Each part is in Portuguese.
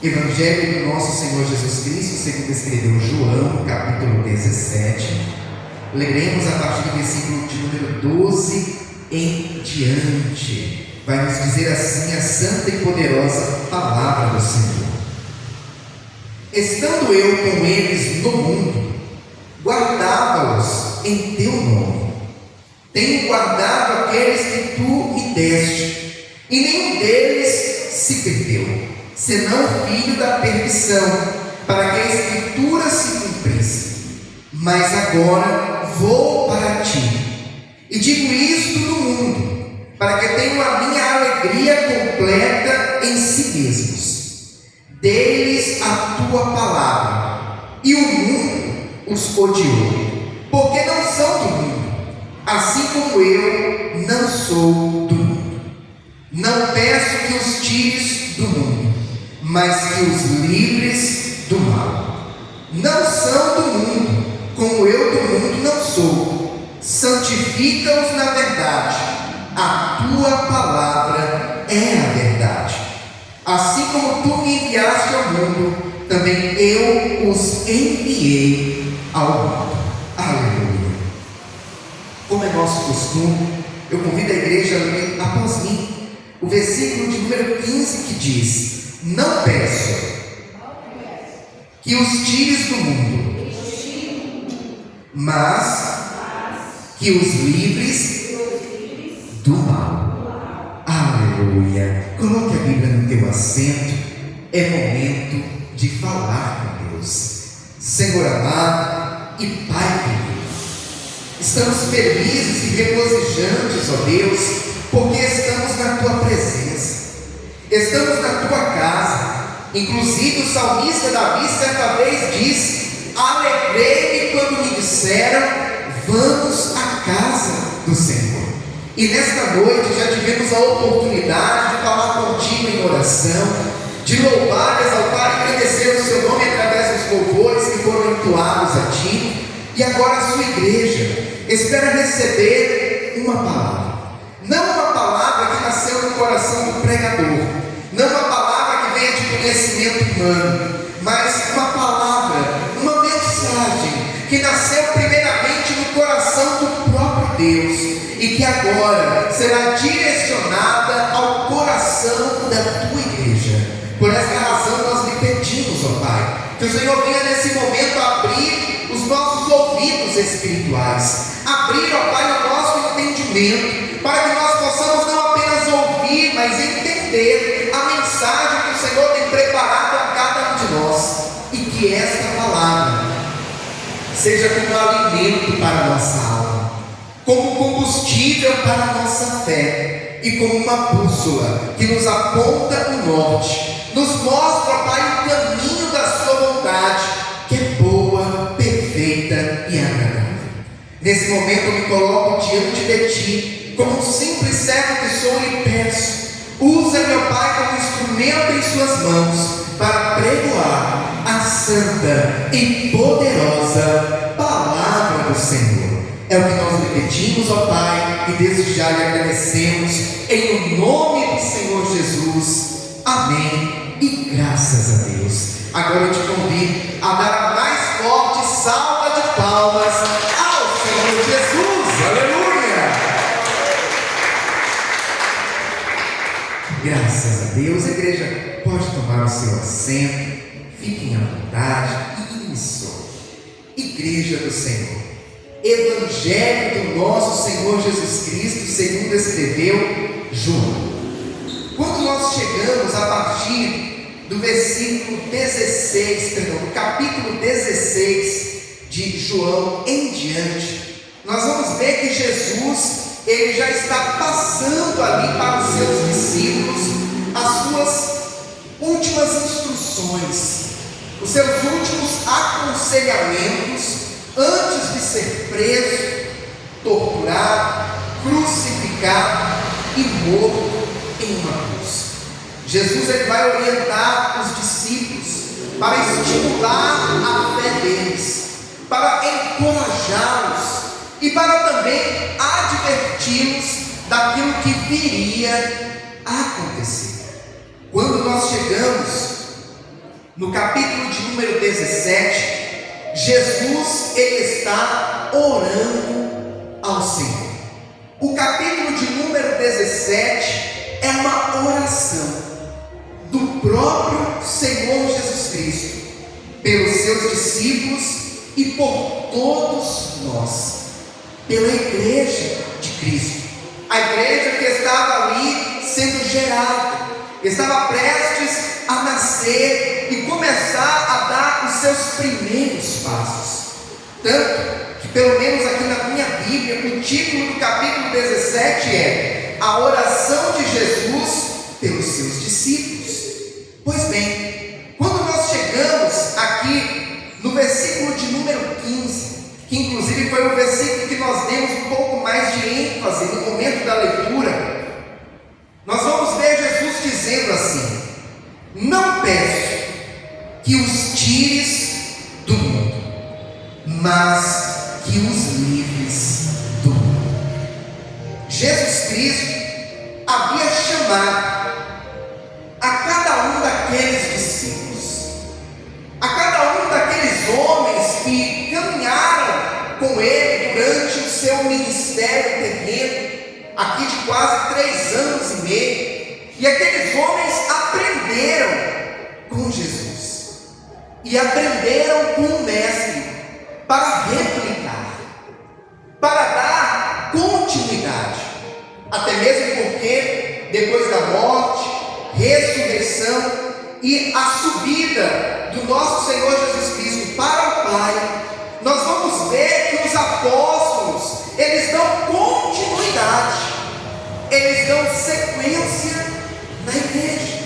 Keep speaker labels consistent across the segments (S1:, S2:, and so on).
S1: Evangelho do nosso Senhor Jesus Cristo, segundo escreveu João, capítulo 17. Leremos a partir do versículo de número 12 em diante. Vai nos dizer assim a santa e poderosa palavra do Senhor. Estando eu com eles no mundo, guardava-os em teu nome. Tenho guardado aqueles que tu me deste, e nenhum deles se perdeu, senão o filho da perdição, para que a Escritura se cumprisse. Mas agora vou para ti, e digo isto no mundo, para que tenham a minha alegria completa em si mesmos. Dê-lhes a tua palavra, e o mundo os odiou, porque não são do mundo, assim como eu não sou do mundo. Não peço que os tires do mundo, mas que os livres do mal. Não são do mundo, como eu do mundo não sou. Santifica-os na verdade. A tua palavra é a verdade. Assim como tu me enviaste ao mundo, também eu os enviei ao mundo. Aleluia. Como é nosso costume, eu convido a igreja a ler após mim o versículo de número 15 que diz: não peço que os tires do mundo, mas que os livres do mal. Aleluia. Coloque a Bíblia no teu assento. É momento de falar com Deus. Senhor amado e Pai querido, estamos felizes e regozijantes, ó Deus, porque estamos na tua presença, estamos na tua casa. Inclusive o salmista Davi certa vez disse: alegrei-me quando me disseram, vamos à casa do Senhor. E nesta noite já tivemos a oportunidade de falar contigo em oração, de louvar, exaltar e agradecer o seu nome através dos louvores que foram entoados a ti. E agora a sua igreja espera receber uma palavra, não uma palavra que nasceu no coração do pregador, não uma palavra que venha de conhecimento humano, mas uma palavra, uma mensagem que nasceu primeiramente no coração do próprio Deus e que agora será direcionada ao coração da tua igreja. Por essa razão nós lhe pedimos, ó Pai, que o Senhor venha nesse momento abrir os nossos ouvidos espirituais, abrir, ó Pai, o nosso entendimento, para que nós possamos não apenas ouvir, mas entender a mensagem que o Senhor tem preparado a cada um de nós, e que esta palavra seja como alimento para a nossa alma, como combustível para a nossa fé, e como uma bússola que nos aponta o norte, nos mostra, Pai, o caminho da sua vontade, que é boa, perfeita e agradável. Nesse momento eu me coloco diante de ti, como um simples servo que sou, e peço: usa, meu Pai, como instrumento em suas mãos, para pregoar a santa e poderosa palavra do Senhor. É o que nós lhe pedimos, ó Pai, e desde já lhe agradecemos, em nome do Senhor Jesus. Amém e graças a Deus. Agora eu te convido a dar a mais forte salva de palmas ao Senhor Jesus. Aleluia! Graças a Deus. A igreja pode tomar o seu assento, fiquem à vontade. Isso, igreja do Senhor, Evangelho do nosso Senhor Jesus Cristo, segundo escreveu João. Quando nós chegamos a partir do versículo 16, capítulo 16 de João em diante, nós vamos ver que Jesus, ele já está passando ali para os seus discípulos as suas últimas instruções, os seus últimos aconselhamentos antes de ser preso, torturado, crucificado e morto em uma cruz. Jesus, ele vai orientar os discípulos para estimular a fé deles, para encorajá-los e para também adverti-los daquilo que viria a acontecer. Quando nós chegamos no capítulo de número 17, Jesus ele está orando ao Senhor. O capítulo de número 17 é uma oração do próprio Senhor Jesus Cristo pelos seus discípulos e por todos nós, pela igreja de Cristo, a igreja que estava ali sendo gerada, estava prestes a nascer e começar a dar os seus primeiros passos. Tanto que, pelo menos aqui na minha Bíblia, o título do capítulo 17 é A Oração de Jesus pelos seus discípulos. Pois bem, quando nós chegamos aqui no versículo de número 15, que inclusive foi o versículo que nós demos um pouco mais de ênfase no momento da leitura, nós vamos ver Jesus dizendo assim: não peço que os tires do mundo, mas que os livres do mundo. Jesus Cristo havia chamado a cada um daqueles discípulos, a cada um daqueles homens que caminharam com ele durante o seu ministério terreno, aqui de quase 3 anos e meio, e aqueles homens aprenderam com Jesus, e aprenderam com o Mestre, para replicar, para dar continuidade, até mesmo porque depois da morte, ressurreição e a subida do nosso Senhor Jesus Cristo para o Pai, nós vamos ver que os apóstolos, eles dão continuidade, eles dão sequência na igreja,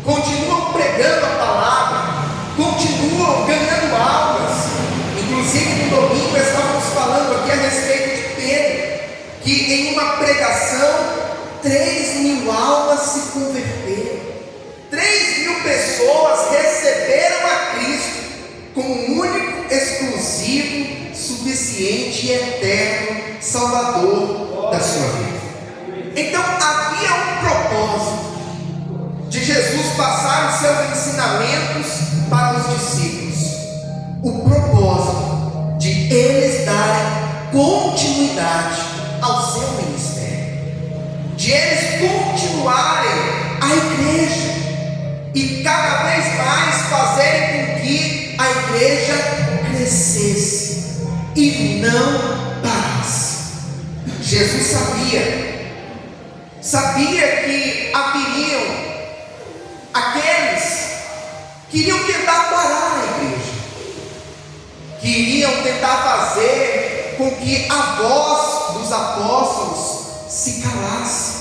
S1: continuam pregando a palavra, continuam ganhando almas. Inclusive no domingo estávamos falando aqui a respeito de Pedro, que em uma pregação 3.000 almas se converteram, 3.000 pessoas receberam a Cristo como um único, exclusivo, suficiente e eterno Salvador da sua vida. Então havia um propósito de Jesus passar os seus ensinamentos para os discípulos, o propósito de eles darem continuidade ao seu ministério, de eles continuarem a igreja e cada vez mais fazerem com que a igreja crescesse e não parasse. Jesus sabia que haveriam aqueles que iriam tentar parar a igreja, que iriam tentar fazer com que a voz dos apóstolos se calasse.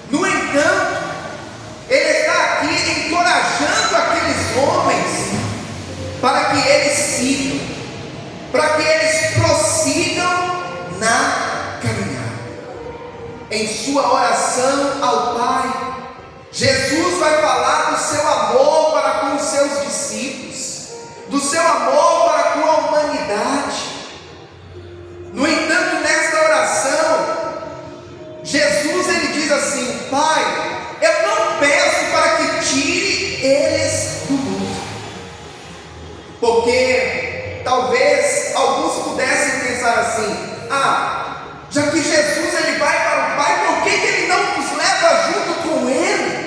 S1: No entanto, ele está aqui encorajando aqueles homens para que eles sigam, para que eles prossigam na caminhada. Em sua oração ao Pai, Jesus vai falar do seu amor para com os seus discípulos, do seu amor para com a humanidade. No entanto, nesta oração, Jesus ele diz assim: Pai, eu não peço para que tire eles do mundo, porque talvez alguns pudessem pensar assim: já que Jesus ele vai para o Pai, por que ele não nos leva junto com ele?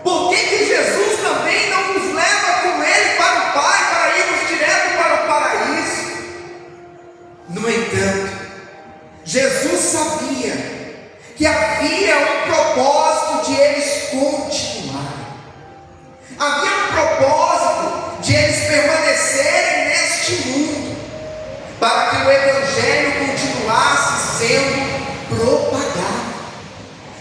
S1: Por que Jesus também não nos leva com ele para o Pai, para irmos direto para o paraíso? No entanto, Jesus sabia que havia um propósito de eles continuarem, havia um propósito de eles permanecerem neste mundo, para que o Evangelho continuasse sendo propagado,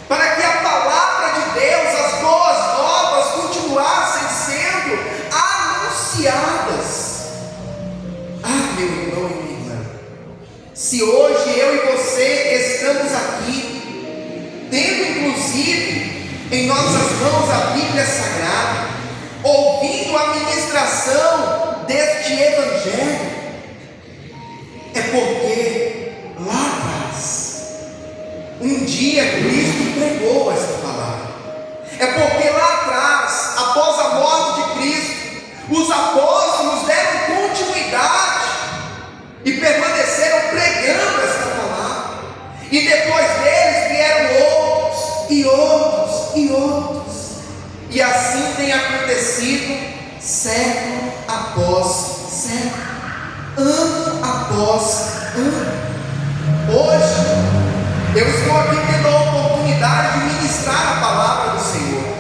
S1: para que a palavra de Deus, as boas novas, continuassem sendo anunciadas. Meu irmão e minha irmã, se hoje eu e você estamos aqui, tendo inclusive em nossas mãos a Bíblia Sagrada, ouvindo a ministração deste Evangelho, é porque lá atrás, um dia Cristo pregou esta palavra. É porque lá atrás, após a morte de e permaneceram pregando esta palavra. E depois deles vieram outros, e outros, e outros. E assim tem acontecido século após século, ano após ano. Hoje, eu estou aqui tendo a oportunidade de ministrar a palavra do Senhor.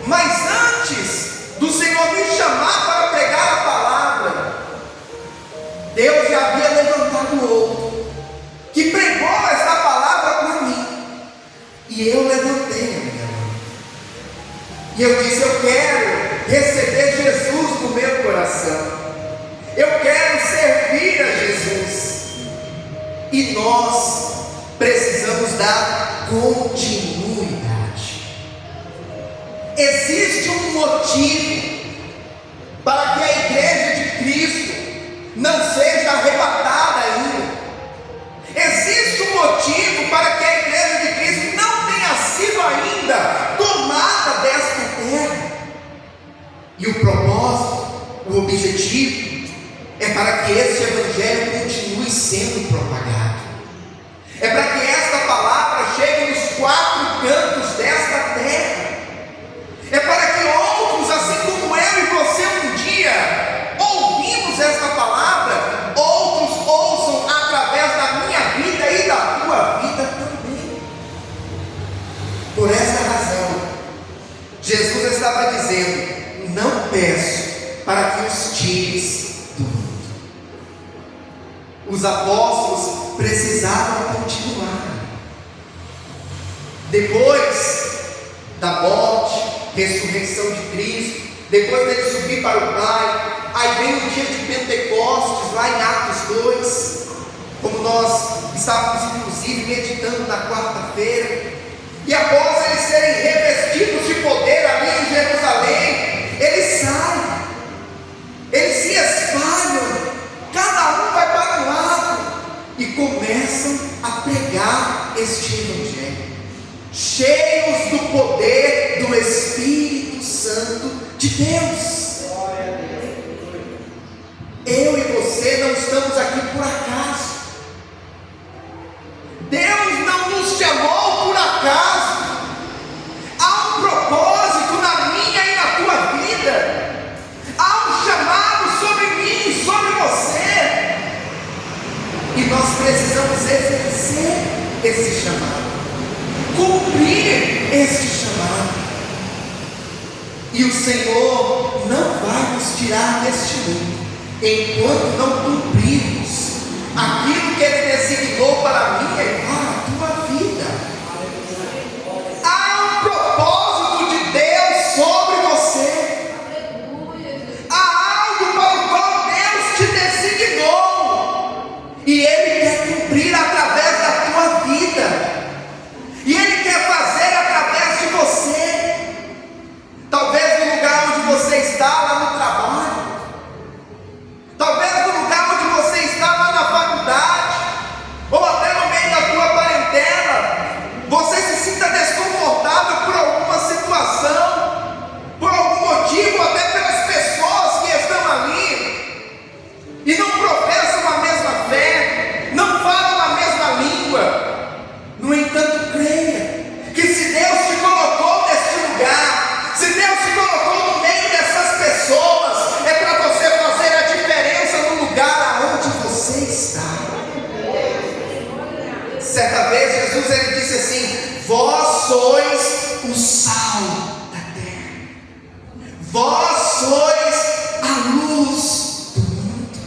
S1: Mas antes do Senhor me chamar para pregar a palavra, Deus já havia levantado outro, que pregou esta palavra para mim. E eu levantei a minha mão. E eu disse: eu quero receber Jesus no meu coração. Eu quero servir a Jesus. E nós precisamos dar continuidade. Existe um motivo para que a igreja de Cristo não seja arrebatada ainda. Existe um motivo para que a igreja de Cristo não tenha sido ainda tomada desta terra. E o propósito, o objetivo, é para que esse evangelho continue sendo propagado. É para que esta palavra chegue nos quatro cantos desta terra. É para que outros, assim como eu e você um dia ouvimos esta palavra, outros ouçam através da minha vida e da tua vida também. Por esta razão, Jesus estava dizendo: não peço para que os tires do mundo. Os apóstolos precisavam continuar. Depois da morte, ressurreição de Cristo, depois dele subir para o Pai, aí vem o dia de Pentecostes, lá em Atos 2, como nós estávamos inclusive meditando na quarta-feira. E após eles serem revestidos de poder ali em Jerusalém, eles saem, eles se espalham, cada um vai para um lado e começam a pregar este evangelho, cheios do poder do Espírito Santo de Deus. Eu e você não estamos aqui por acaso. Deus não nos chamou por acaso. Há um propósito na minha e na tua vida. Há um chamado sobre mim e sobre você. E nós precisamos exercer esse chamado, cumprir este chamado. E o Senhor não vai nos tirar deste mundo enquanto não cumprirmos aquilo que Ele designou para a minha e para a tua vida. Há um propósito de Deus sobre você. Há algo para o qual Deus te designou, e Ele quer cumprir através da tua vida, e Ele quer fazer através de você. Talvez no lugar onde você está, lá no trabalho, talvez no lugar onde você está, lá na faculdade, ou até no meio da tua parentela, você se sinta desconfortável por alguma situação, por algum motivo, até pelas pessoas que estão ali, e não professam a mesma fé, não falam a mesma língua. No entanto, creia que se Deus te colocou neste lugar, se Deus te colocou no meio dessas pessoas, é para você fazer a diferença no lugar aonde você está. Certa vez Jesus ele disse assim: vós sois o sal da terra, vós sois a luz do mundo.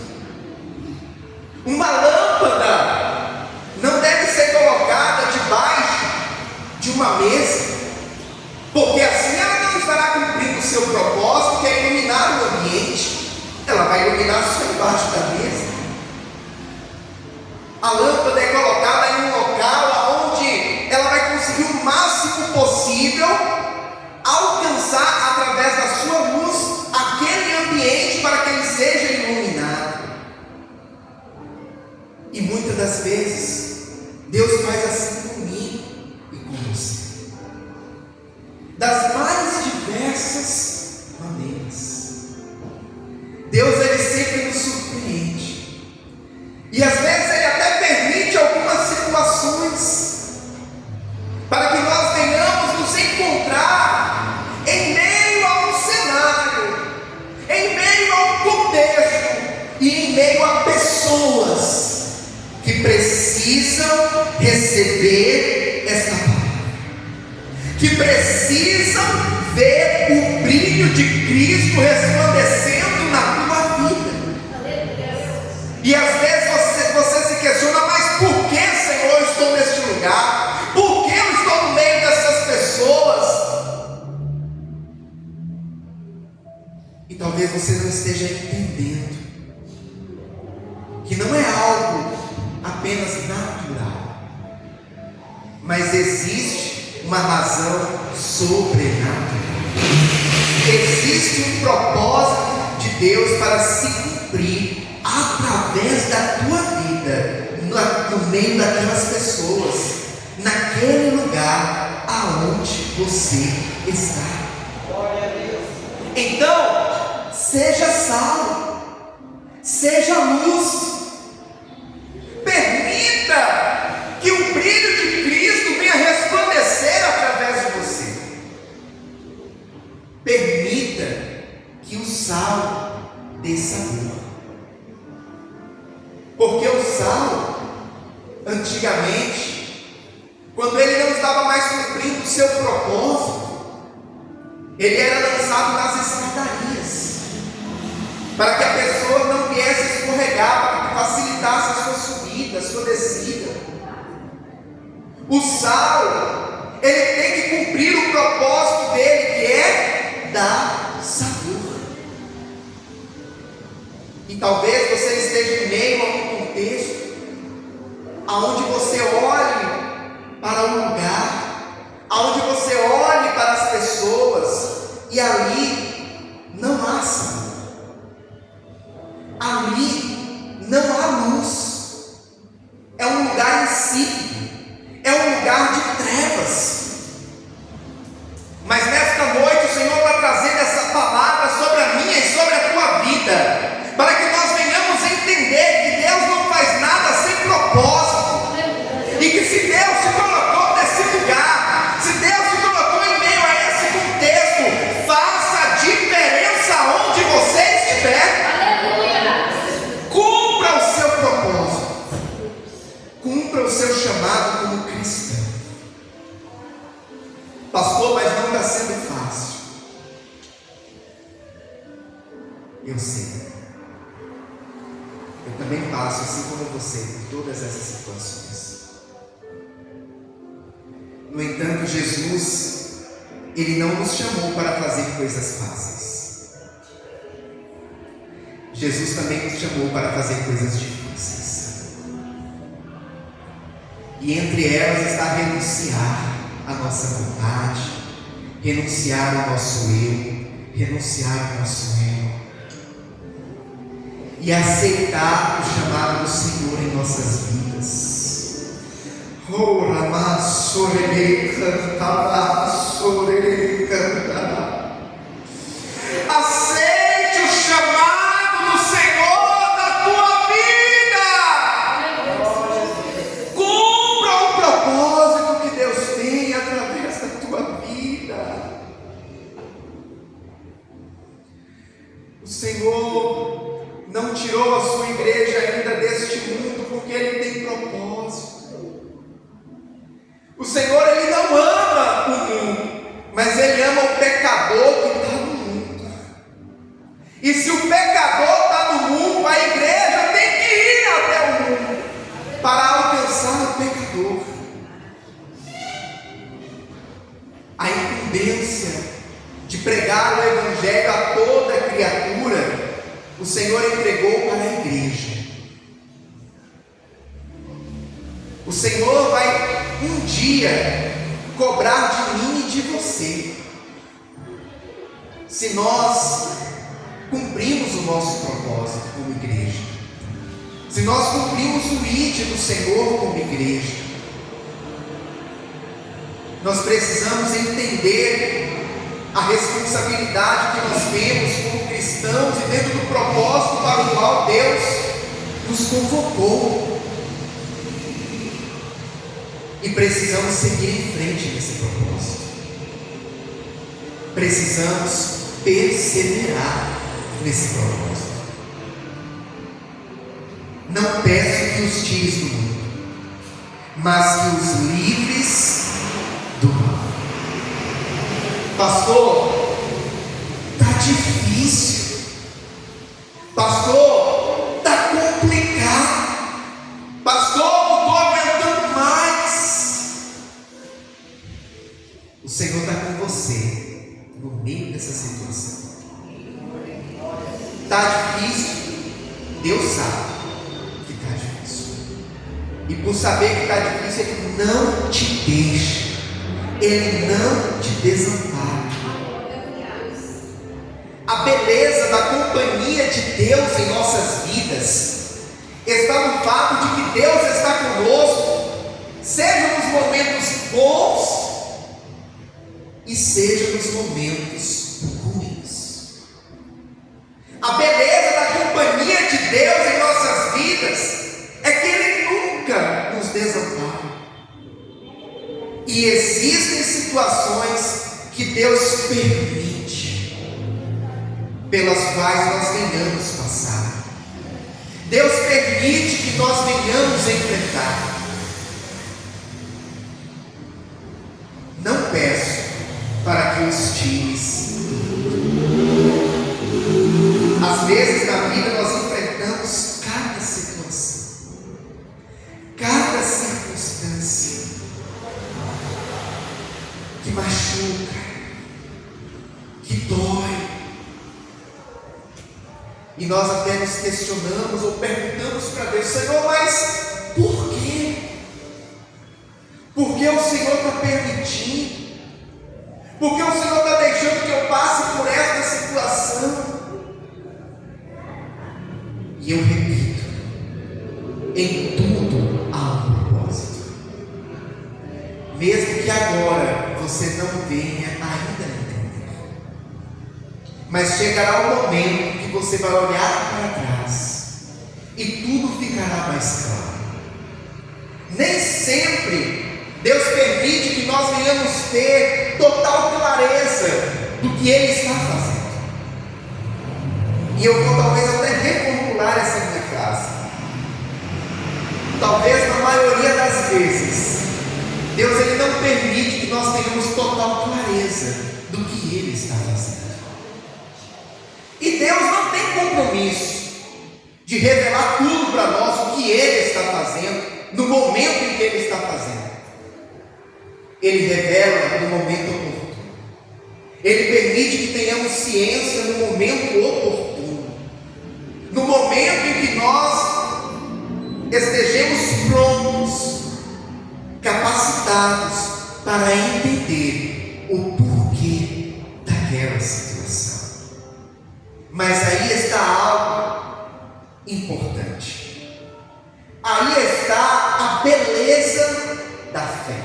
S1: Uma lâmpada não deve ser colocada debaixo de uma mesa, porque assim ela não estará cumprindo o seu propósito, que é iluminar o ambiente. Ela vai iluminar só embaixo da mesa. A lâmpada é colocada em um local onde ela vai conseguir o máximo possível alcançar através da sua luz aquele ambiente para que ele seja iluminado. E muitas das vezes Deus faz assim comigo e com você, das mais diversas maneiras. Deus ele sempre nos surpreende. precisam receber esta palavra, que precisam ver o brilho de Cristo resplandecendo na tua vida. E às vezes você se questiona, mas por que, Senhor, eu estou neste lugar? Por que eu estou no meio dessas pessoas? E talvez você não esteja entendendo que não é algo apenas natural, mas existe uma razão sobrenatural. Existe um propósito de Deus para se cumprir através da tua vida, no meio daquelas pessoas, naquele lugar aonde você está. Então, seja sal, seja luz. Permita que o brilho de Cristo venha resplandecer através de você. Permita que o sal dê sabor. Porque o sal, antigamente, quando ele não estava mais cumprindo o seu propósito, ele era lançado nas escadarias, para que a pessoa não viesse escorregar, para que facilitasse a sua subida, a sua descida. O sal, ele tem que cumprir o propósito dele, que é dar sabor. E talvez você esteja em meio a um contexto aonde você olhe para um lugar, aonde você olhe para as pessoas e ali não há sabor, ali não há luz, é um lugar insípido, é um lugar de trevas. Mas nesta noite o Senhor está trazendo essa palavra sobre a minha e sobre a tua vida, para que nós venhamos entender que Deus não faz nada sem propósito, e que se Deus te colocou nesse lugar, se Deus te colocou em meio a esse contexto, faça a diferença onde você estiver. Cumpra o seu propósito, cumpra o seu chamado como cristão. Pastor, mas não está sendo fácil. Eu sei. Eu também passo, assim como você, por todas essas situações. No entanto, Jesus, Ele não nos chamou para fazer coisas fáceis. Jesus também nos chamou para fazer coisas difíceis. E entre elas está renunciar à nossa vontade, renunciar ao nosso eu, renunciar ao nosso ego, e aceitar o chamado do Senhor em nossas vidas. Oh, aceite o chamado do Senhor da tua vida. Cumpra o propósito que Deus tem através da tua vida. O Senhor não tirou a sua igreja ainda deste mundo porque Ele tem propósito. O Senhor, Ele não ama o mundo, mas Ele ama o pecador que está no mundo. E se o pecador está no mundo, a igreja tem que ir até o mundo para alcançar o pecador. A incumbência de pregar o Evangelho a toda criatura, o Senhor entregou para a igreja. O Senhor vai um dia cobrar de mim e de você, se nós cumprimos o nosso propósito como igreja, se nós cumprimos o ID do Senhor como igreja. Nós precisamos entender a responsabilidade que nós temos como cristãos e dentro do propósito para o qual Deus nos convocou. E precisamos seguir em frente nesse propósito. Precisamos perseverar nesse propósito. Não peço que os tires do mundo, mas que os livres do mal. Pastor, está difícil. Pastor, está complicado. Pastor, não estou aguentando mais. O Senhor está com você no meio dessa situação. Está difícil. Deus sabe que está difícil. E por saber que está difícil, Ele não te deixa. Ele não te desampara. A beleza da companhia de Deus em nossas vidas está no fato de que Deus está conosco, seja nos momentos bons e seja nos momentos ruins. A beleza da companhia de Deus em nossas vidas é que Ele nunca nos desampara. E existem situações que Deus permite, pelas quais nós venhamos passar. Deus permite que nós venhamos enfrentar. Não peço para que os tires. Às vezes na vida nós enfrentamos cada situação, cada circunstância que machuca, que dói. E nós até nos questionamos ou perguntamos para Deus: Senhor, mas por quê? Por que o Senhor está permitindo? Por que o Senhor está deixando que eu passe por esta situação? E eu repito: em tudo há um propósito. Mesmo que agora você não venha ainda entender, mas chegará o momento que você vai olhar para trás e tudo ficará mais claro. Nem sempre Deus permite que nós venhamos ter total clareza do que Ele está fazendo. E eu vou talvez até reformular essa minha frase. Talvez na maioria das vezes Deus Ele não permite que nós tenhamos total clareza do que Ele está fazendo. E Deus não tem compromisso de revelar tudo para nós o que Ele está fazendo no momento em que Ele está fazendo. Ele revela no momento oportuno. Ele permite que tenhamos ciência no momento oportuno. No momento em que nós estejamos prontos, capacitados para entender o porquê daquela situação. Mas aí está algo importante. Aí está a beleza da fé.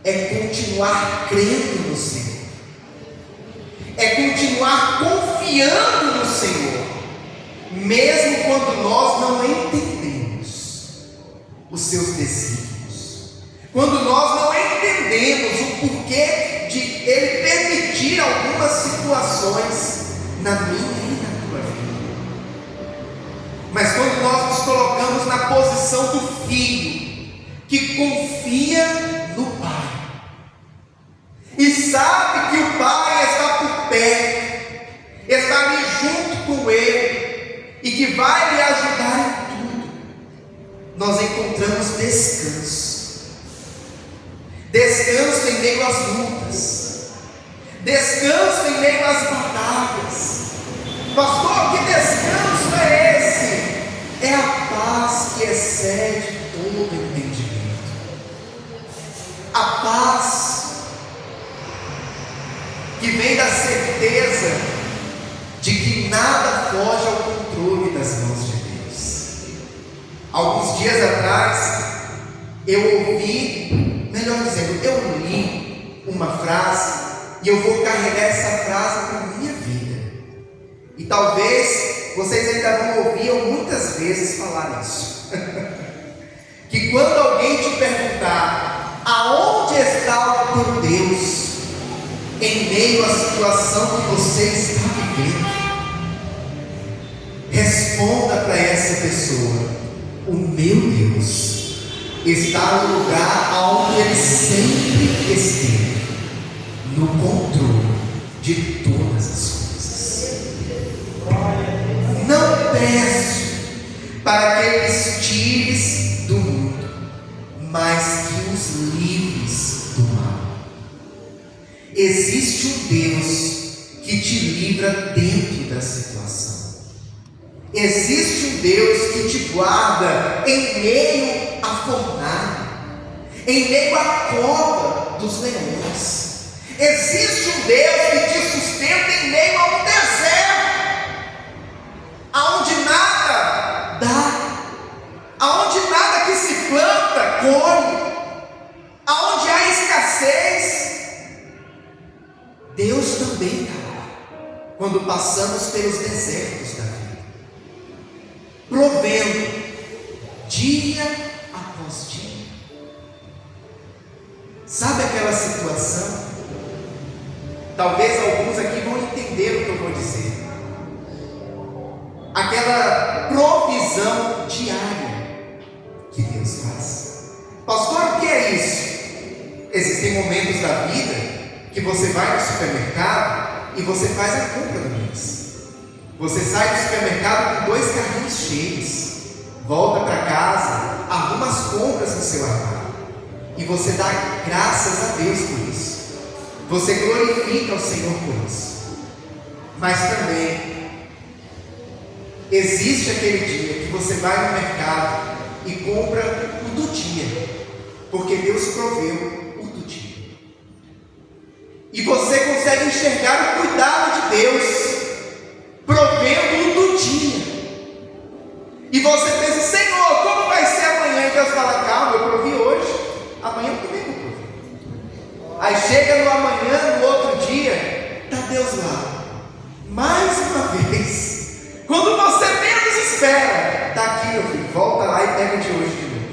S1: É continuar crendo no Senhor. É continuar confiando no Senhor, mesmo quando nós não entendemos os seus desígnios, quando nós não entendemos o porquê de Ele permitir algumas situações na minha e na tua vida. Mas quando nós nos colocamos na posição do filho que confia no Pai e sabe que o Pai está por perto, está ali junto com Ele e que vai lhe ajudar em tudo, nós encontramos descanso. Descanso em meio às lutas, descanso em meio às batalhas. Pastor, que descanso é esse? É a paz que excede todo entendimento. A paz que vem da certeza de que nada foge ao controle das mãos de Deus. Alguns dias atrás, eu ouvi, melhor dizendo, eu li uma frase, e eu vou carregar essa frase para a minha vida. E talvez vocês ainda vão ouvir eu muitas vezes falar isso. Que quando alguém te perguntar aonde está o teu Deus em meio à situação que você está vivendo, responda para essa pessoa: o meu Deus está no lugar onde Ele sempre esteve, no controle de todas as coisas. Não peço para que Ele os tire do mundo, mas que os livres do mal. Existe um Deus que te livra dentro da situação. Existe um Deus que te guarda em meio à fornalha, em meio à cova dos leões. Existe um Deus que te sustenta em meio a um deserto, aonde nada dá, aonde nada que se planta colhe, aonde há escassez. Deus também dará quando passamos pelos desertos da vida, provendo dia após dia. Sabe aquela situação? Talvez alguns aqui vão entender o que eu vou dizer. Aquela provisão diária que Deus faz. Pastor, o que é isso? Existem momentos da vida que você vai no supermercado e você faz a compra do mês. Você sai do supermercado com 2 carrinhos cheios, volta para casa, arruma as compras no seu armário e você dá graças a Deus por isso. Você glorifica o Senhor por isso. Mas também existe aquele dia que você vai no mercado e compra o do dia, porque Deus proveu o do dia. E você consegue enxergar o cuidado de Deus, provendo o do dia. E você pensa: Senhor, como vai ser amanhã? E Deus fala: calma, eu provi hoje, amanhã eu também vou prover. Aí chega no amanhã, no outro dia, está Deus lá, mais uma vez. Quando você menos espera, está aqui, meu filho, volta lá e pega o de hoje de novo.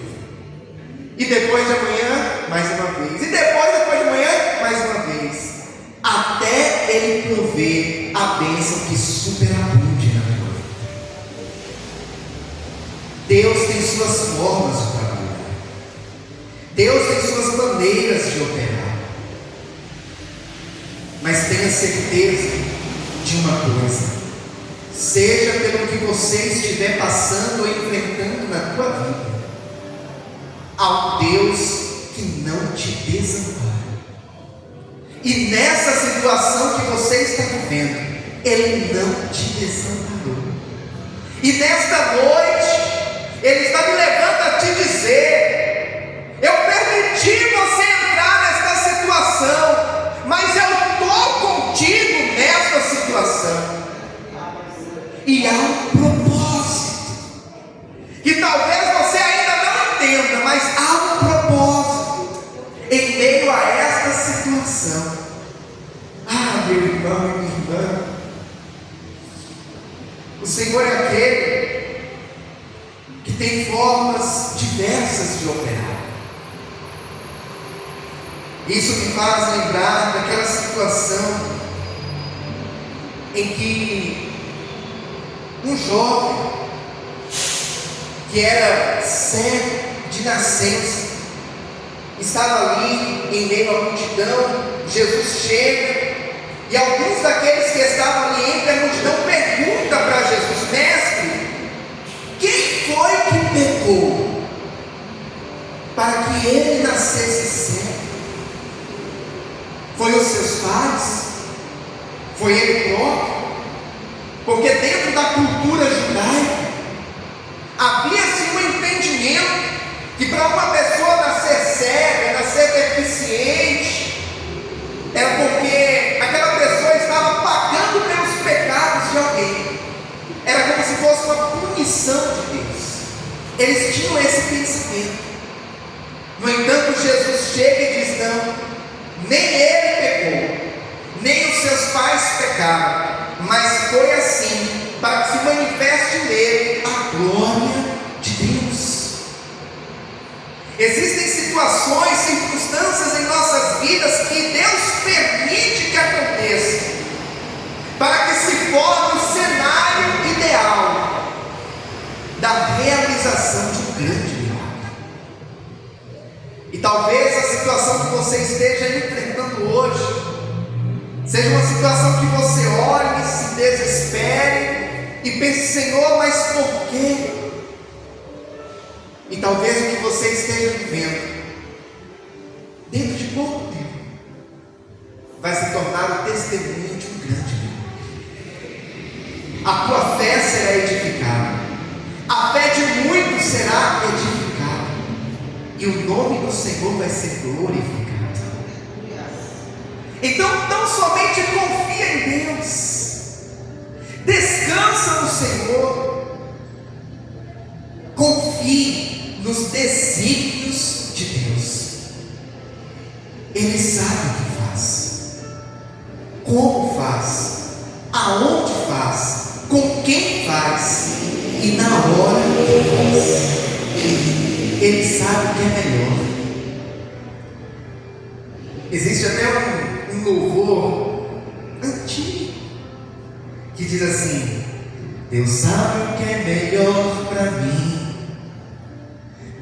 S1: E depois de amanhã, mais uma vez. E depois de amanhã, mais uma vez. Até Ele prover a bênção que superabunde na tua vida. Deus tem suas formas de trabalhar. Deus tem suas maneiras de operar. Mas tenha certeza de uma coisa: seja pelo que você estiver passando ou enfrentando na tua vida, há um Deus que não te desampara. E nessa situação que você está vivendo, Ele não te desamparou. E nesta noite, Ele está me levando a te dizer: eu permiti você entrar nesta situação, mas eu estou contigo nesta situação. E há um propósito, que talvez você ainda não entenda, mas há um propósito em meio a esta situação. Ah, meu irmão e minha irmã, o Senhor é aquele que tem formas diversas de operar. Isso me faz lembrar daquela situação em que um jovem que era cego de nascença estava ali em meio à multidão. Jesus chega e alguns daqueles que estavam ali entre a multidão perguntam para Jesus: mestre, quem foi que pecou para que ele nascesse cego? Foi os seus pais? Foi ele próprio? Porque dentro da cultura judaica havia-se um entendimento que para uma pessoa nascer cega, nascer deficiente, era porque aquela pessoa estava pagando pelos pecados de alguém. Era como se fosse uma punição de Deus. Eles tinham esse pensamento. No entanto, Jesus chega e diz: não, nem ele pecou, nem os seus pais pecaram, mas foi assim para que se manifeste nele a glória de Deus. Existem situações, circunstâncias em nossas vidas que Deus permite que aconteça, para que se forme o cenário ideal você esteja enfrentando hoje, seja uma situação que você olhe, se desespere e pense: Senhor, mas por quê? E talvez o que você esteja vivendo, dentro de pouco tempo, vai se tornar o testemunho de um grande milagre. A tua fé será edificada, a fé de muitos será edificada, e o nome do Senhor vai ser glorificado. Então, não somente confia em Deus, descansa no Senhor, confie nos desígnios de Deus. Ele sabe o que faz, como faz, aonde faz, com quem faz e na hora que faz. Ele sabe o que é melhor. Existe até um louvor antigo que diz assim: Deus sabe o que é melhor para mim,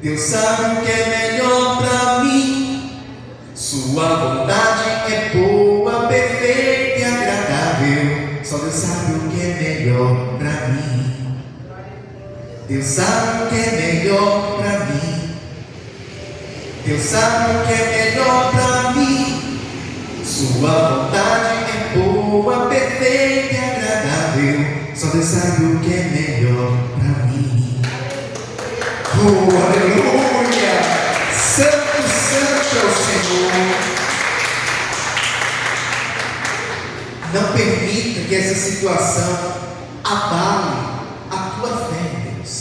S1: Deus sabe o que é melhor para mim, sua vontade é boa, perfeita e agradável. Só Deus sabe o que é melhor para mim, Deus sabe o que é melhor para mim, Deus sabe o que é melhor para mim, sua vontade é boa, perfeita e agradável. Só Deus sabe o que é melhor para mim. Oh, aleluia! Santo, santo é o Senhor. Não permita que essa situação abale a tua fé em Deus,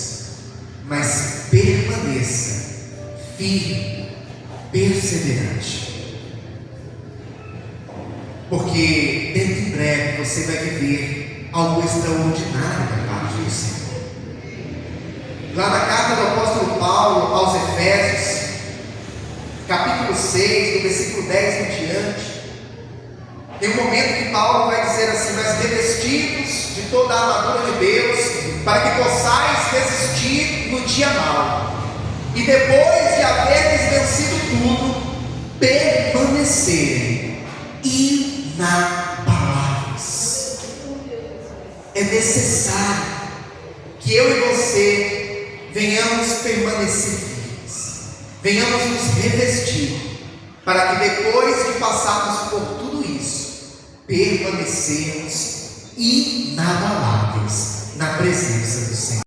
S1: mas permaneça firme, perseverante. Porque dentro em breve você vai viver algo extraordinário da parte do Senhor. Lá na carta do apóstolo Paulo aos Efésios, capítulo 6, do versículo 10 em diante, tem um momento que Paulo vai dizer assim: mas revestidos de toda a armadura de Deus, para que possais resistir no dia mau, e depois de haveres vencido tudo, permanecerem inabaláveis. É necessário que eu e você venhamos permanecer firmes, venhamos nos revestir, para que depois de passarmos por tudo isso, permanecermos inabaláveis na presença do Senhor.